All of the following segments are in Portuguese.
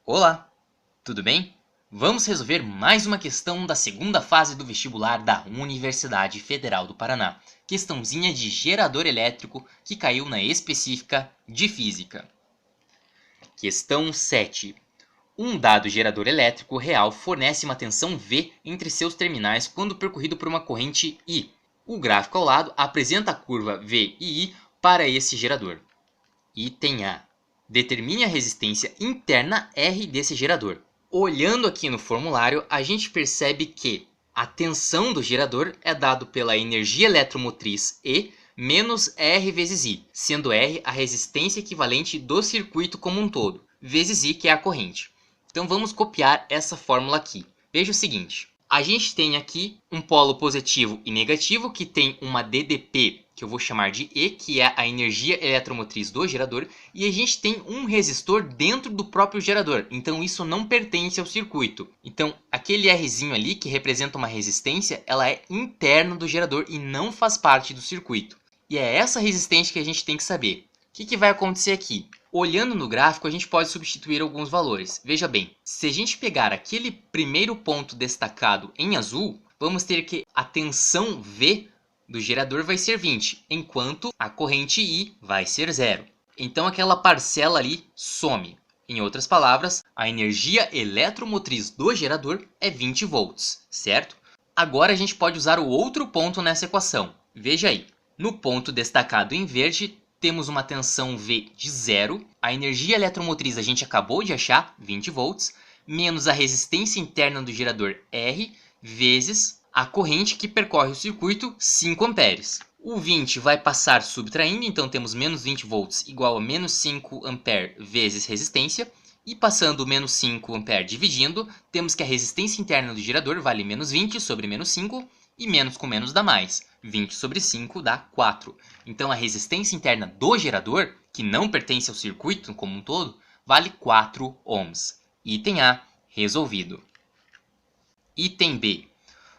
Olá, tudo bem? Vamos resolver mais uma questão da segunda fase do vestibular da Universidade Federal do Paraná. Questãozinha de gerador elétrico que caiu na específica de física. Questão 7. Um dado gerador elétrico real fornece uma tensão V entre seus terminais quando percorrido por uma corrente I. O gráfico ao lado apresenta a curva V e I para esse gerador. Item A. Determine a resistência interna R desse gerador. Olhando aqui no formulário, a gente percebe que a tensão do gerador é dado pela energia eletromotriz E menos R vezes I, sendo R a resistência equivalente do circuito como um todo, vezes I, que é a corrente. Então vamos copiar essa fórmula aqui. Veja o seguinte, a gente tem aqui um polo positivo e negativo que tem uma DDP, que eu vou chamar de E, que é a energia eletromotriz do gerador, e a gente tem um resistor dentro do próprio gerador, então isso não pertence ao circuito. Então aquele Rzinho ali, que representa uma resistência, ela é interna do gerador e não faz parte do circuito. E é essa resistência que a gente tem que saber. O que vai acontecer aqui? Olhando no gráfico, a gente pode substituir alguns valores. Veja bem, se a gente pegar aquele primeiro ponto destacado em azul, vamos ter que a tensão V do gerador vai ser 20, enquanto a corrente I vai ser 0. Então aquela parcela ali some. Em outras palavras, a energia eletromotriz do gerador é 20 volts, certo? Agora a gente pode usar o outro ponto nessa equação. Veja aí, no ponto destacado em verde, temos uma tensão V de 0, a energia eletromotriz a gente acabou de achar, 20 volts, menos a resistência interna do gerador R, vezes a corrente que percorre o circuito, 5 amperes. O 20 vai passar subtraindo, então temos menos 20 volts igual a menos 5 ampere vezes resistência, e passando o menos 5 ampere dividindo, temos que a resistência interna do gerador vale menos 20 sobre menos 5, e menos com menos dá mais. 20 sobre 5 dá 4. Então a resistência interna do gerador, que não pertence ao circuito como um todo, vale 4 ohms. Item A, resolvido. Item B.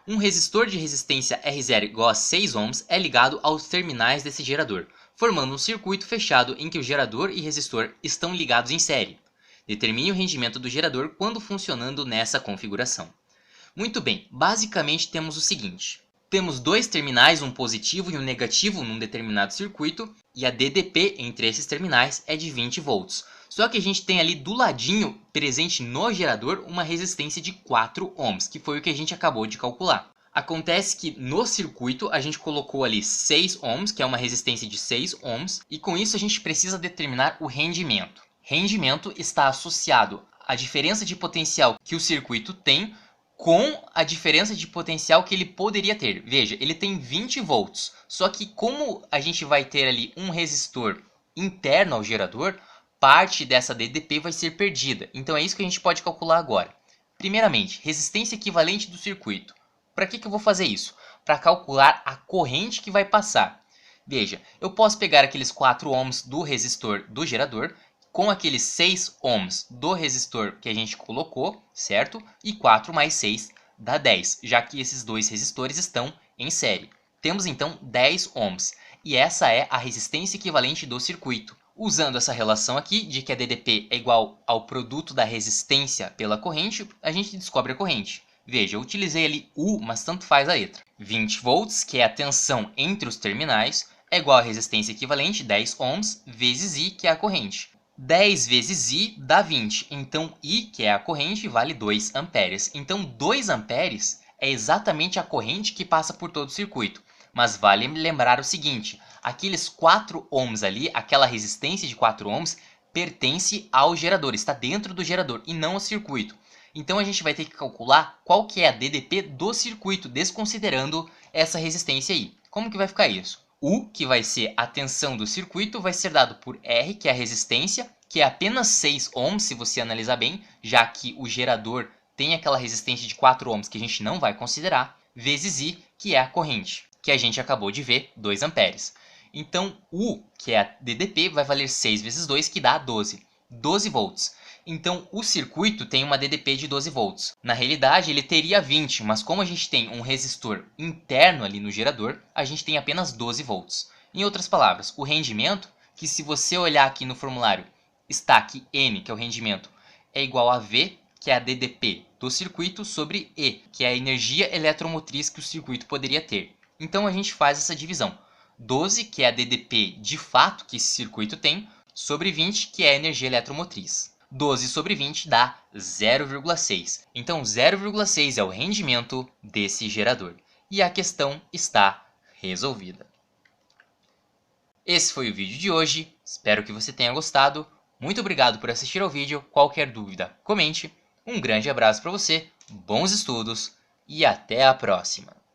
Um resistor de resistência R0 igual a 6 ohms é ligado aos terminais desse gerador, formando um circuito fechado em que o gerador e resistor estão ligados em série. Determine o rendimento do gerador quando funcionando nessa configuração. Muito bem, basicamente temos o seguinte. Temos dois terminais, um positivo e um negativo num determinado circuito, e a DDP entre esses terminais é de 20 volts. Só que a gente tem ali do ladinho, presente no gerador, uma resistência de 4 ohms, que foi o que a gente acabou de calcular. Acontece que no circuito a gente colocou ali 6 ohms, que é uma resistência de 6 ohms, e com isso a gente precisa determinar o rendimento. Rendimento está associado à diferença de potencial que o circuito tem com a diferença de potencial que ele poderia ter. Veja, ele tem 20 volts, só que como a gente vai ter ali um resistor interno ao gerador, parte dessa DDP vai ser perdida. Então é isso que a gente pode calcular agora. Primeiramente, resistência equivalente do circuito. Para que eu vou fazer isso? Para calcular a corrente que vai passar. Veja, eu posso pegar aqueles 4 ohms do resistor do gerador com aqueles 6 ohms do resistor que a gente colocou, certo? E 4 mais 6 dá 10, já que esses dois resistores estão em série. Temos então 10 ohms, e essa é a resistência equivalente do circuito. Usando essa relação aqui, de que a DDP é igual ao produto da resistência pela corrente, a gente descobre a corrente. Veja, eu utilizei ali U, mas tanto faz a letra. 20 volts, que é a tensão entre os terminais, é igual à resistência equivalente, 10 ohms, vezes I, que é a corrente. 10 vezes I dá 20, então I, que é a corrente, vale 2 amperes. Então 2 amperes é exatamente a corrente que passa por todo o circuito. Mas vale lembrar o seguinte, aqueles 4 ohms ali, aquela resistência de 4 ohms, pertence ao gerador, está dentro do gerador e não ao circuito. Então a gente vai ter que calcular qual que é a DDP do circuito, desconsiderando essa resistência aí. Como que vai ficar isso? U, que vai ser a tensão do circuito, vai ser dado por R, que é a resistência, que é apenas 6 ohms, se você analisar bem, já que o gerador tem aquela resistência de 4 ohms que a gente não vai considerar, vezes I, que é a corrente, que a gente acabou de ver, 2 amperes. Então, U, que é a DDP, vai valer 6 vezes 2, que dá 12. 12 volts. Então, o circuito tem uma DDP de 12 volts. Na realidade, ele teria 20, mas como a gente tem um resistor interno ali no gerador, a gente tem apenas 12 volts. Em outras palavras, o rendimento, que se você olhar aqui no formulário, está aqui N, que é o rendimento, é igual a V, que é a DDP do circuito, sobre E, que é a energia eletromotriz que o circuito poderia ter. Então a gente faz essa divisão. 12, que é a DDP de fato que esse circuito tem, sobre 20, que é a energia eletromotriz. 12 sobre 20 dá 0,6. Então 0,6 é o rendimento desse gerador. E a questão está resolvida. Esse foi o vídeo de hoje, espero que você tenha gostado. Muito obrigado por assistir ao vídeo, qualquer dúvida, comente. Um grande abraço para você, bons estudos e até a próxima!